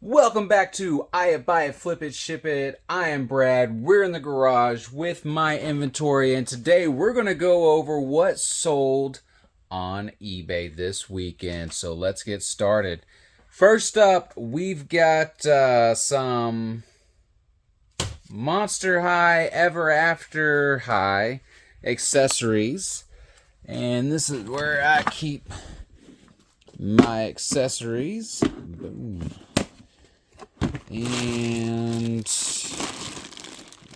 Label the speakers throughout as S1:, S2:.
S1: Welcome back to Buy It, Flip It, Ship It. I am Brad. We're in the garage with my inventory, and today we're going to go over what sold on eBay this weekend. So let's get started. First up, we've got some Monster High Ever After High accessories. And this is where I keep my accessories. Boom. And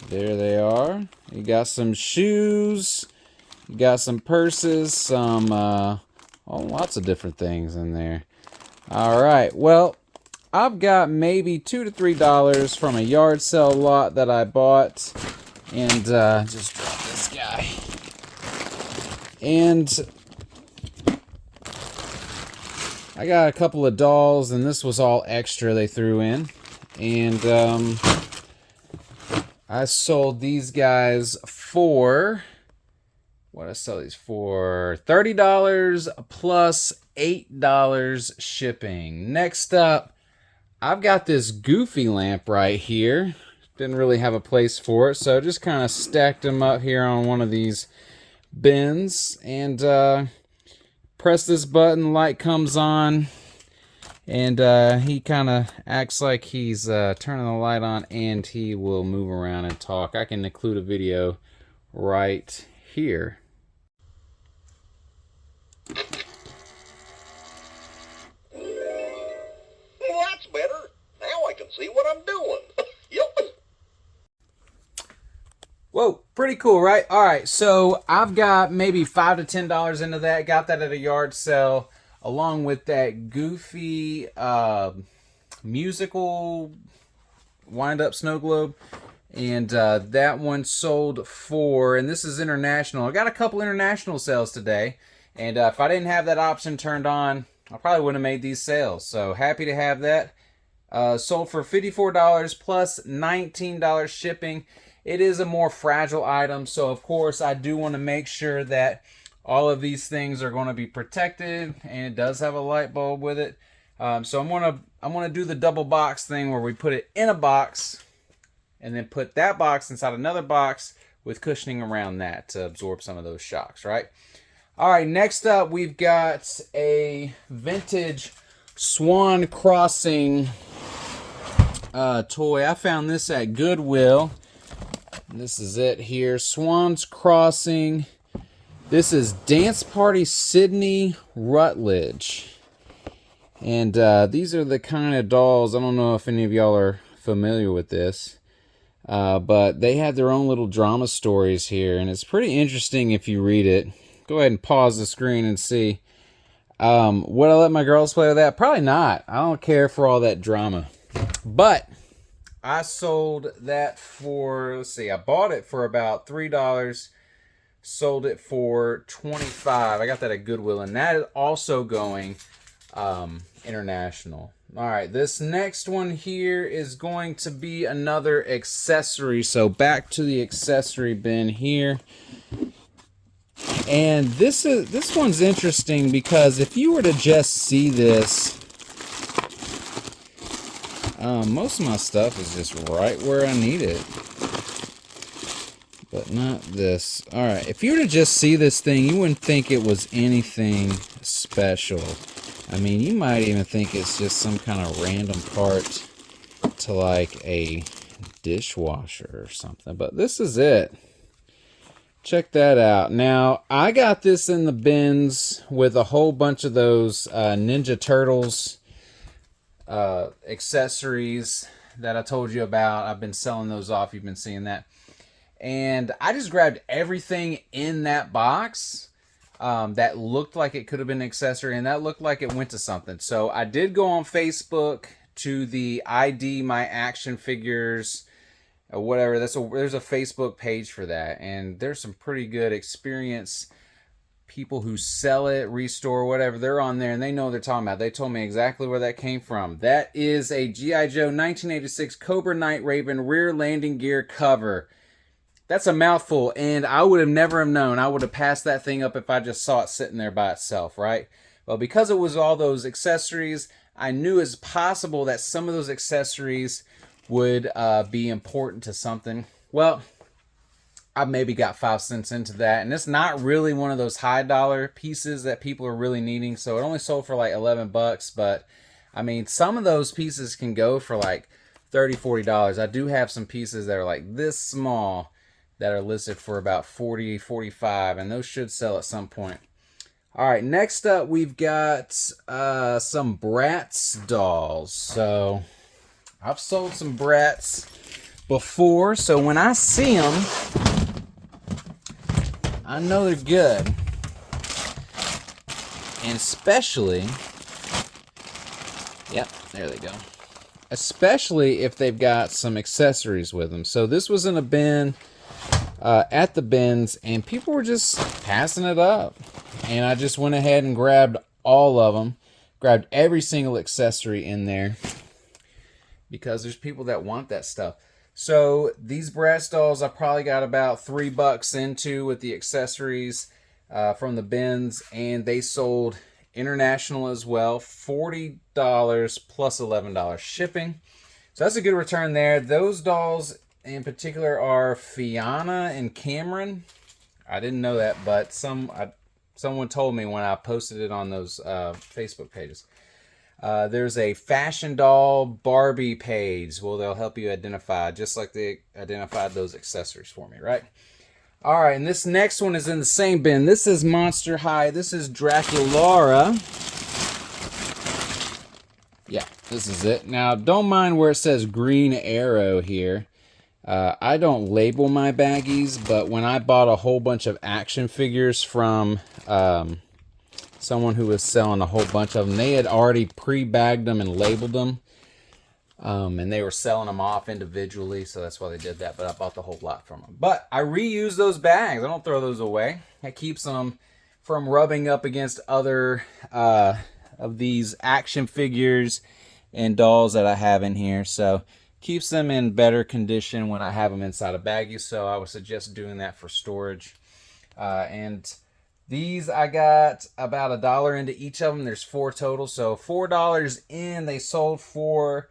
S1: there they are. You got some shoes, you got some purses, some lots of different things in there. All right, well, I've got maybe $2 to $3 from a yard sale lot that I bought, and just drop this guy. And I got a couple of dolls, and this was all extra they threw in. And I sold these guys for, what I sell these for? $30 plus $8 shipping. Next up, I've got this Goofy lamp right here. Didn't really have a place for it, so just kind of stacked them up here on one of these bins. And press this button, light comes on. And he kind of acts like he's turning the light on, and he will move around and talk. I can include a video right here.
S2: Well, that's better. Now I can see what I'm doing. Yep.
S1: Whoa, pretty cool, right? All right, so I've got maybe $5 to $10 into that. Got that at a yard sale, along with that Goofy musical wind-up snow globe. And that one sold for, and this is international. I got a couple international sales today. And if I didn't have that option turned on, I probably wouldn't have made these sales. So happy to have that. Sold for $54 plus $19 shipping. It is a more fragile item, so of course I do want to make sure that all of these things are going to be protected, and it does have a light bulb with it. So I'm gonna do the double box thing where we put it in a box and then put that box inside another box with cushioning around that to absorb some of those shocks, right? All right, next up we've got a vintage Swan Crossing toy. I found this at Goodwill. This is it here, Swan's Crossing. This is Dance Party Sydney Rutledge. And these are the kind of dolls, I don't know if any of y'all are familiar with this, but they have their own little drama stories here, and it's pretty interesting if you read it. Go ahead and pause the screen and see. Would I let my girls play with that? Probably not. I don't care for all that drama. But I sold that for, let's see, I bought it for about $3, sold it for $25. I got that at Goodwill, and that is also going international. All right, this next one here is going to be another accessory. So back to the accessory bin here. And this one's interesting because if you were to just see this, most of my stuff is just right where I need it. But not this. Alright, if you were to just see this thing, you wouldn't think it was anything special. I mean, you might even think it's just some kind of random part to like a dishwasher or something. But this is it. Check that out. Now, I got this in the bins with a whole bunch of those Ninja Turtles accessories that I told you about. I've been selling those off. You've been seeing that. And I just grabbed everything in that box that looked like it could have been an accessory, and that looked like it went to something. So I did go on Facebook to the ID My Action Figures or whatever. There's a Facebook page for that, and there's some pretty good experienced people who sell it, restore, whatever. They're on there, and they know what they're talking about. They told me exactly where that came from. That is a G.I. Joe 1986 Cobra Night Raven rear landing gear cover. That's a mouthful, and I would have never have known. I would have passed that thing up if I just saw it sitting there by itself, right? Well, because it was all those accessories, I knew it's possible that some of those accessories would be important to something. Well, I maybe got 5 cents into that, and it's not really one of those high dollar pieces that people are really needing, so it only sold for like $11, but I mean, some of those pieces can go for like $30-$40. I do have some pieces that are like this small that are listed for about $40-$45, and those should sell at some point. All right, next up we've got some Bratz dolls. So I've sold some Bratz before, so when I see them, I know they're good. And especially, yep, there they go. Especially if they've got some accessories with them. So this was in a bin at the bins, and people were just passing it up. And I just went ahead and grabbed all of them. Grabbed every single accessory in there. Because there's people that want that stuff. So these Bratz dolls I probably got about $3 into with the accessories from the bins. And they sold international as well. $40 plus $11 shipping. So that's a good return there. Those dolls in particular are Fiona and Cameron. I didn't know that, but someone told me when I posted it on those Facebook pages. There's a fashion doll Barbie page. Well, they'll help you identify, just like they identified those accessories for me, right? All right, and this next one is in the same bin. This is Monster High. This is Draculaura. Yeah, this is it. Now, don't mind where it says Green Arrow here. I don't label my baggies, but when I bought a whole bunch of action figures from someone who was selling a whole bunch of them, they had already pre-bagged them and labeled them. And they were selling them off individually, so that's why they did that. But I bought the whole lot from them. But I reuse those bags. I don't throw those away. That keeps them from rubbing up against other of these action figures and dolls that I have in here. So keeps them in better condition when I have them inside a baggie. So I would suggest doing that for storage. And these I got about $1 into each of them. There's 4 total, so $4 in. They sold for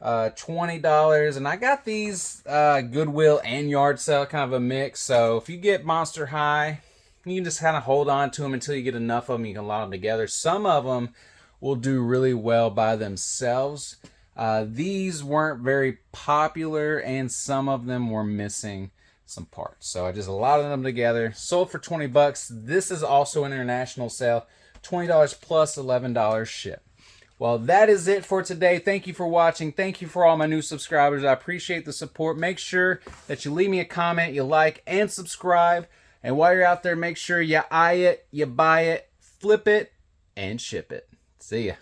S1: $20, and I got these Goodwill and yard sale, kind of a mix. So if you get Monster High, you can just kind of hold on to them until you get enough of them. You can lot them together. Some of them will do really well by themselves. These weren't very popular, and some of them were missing some parts. So I just allotted them together. Sold for $20. This is also an international sale. $20 plus $11 ship. Well, that is it for today. Thank you for watching. Thank you for all my new subscribers. I appreciate the support. Make sure that you leave me a comment, you like, and subscribe. And while you're out there, make sure you eye it, you buy it, flip it, and ship it. See ya.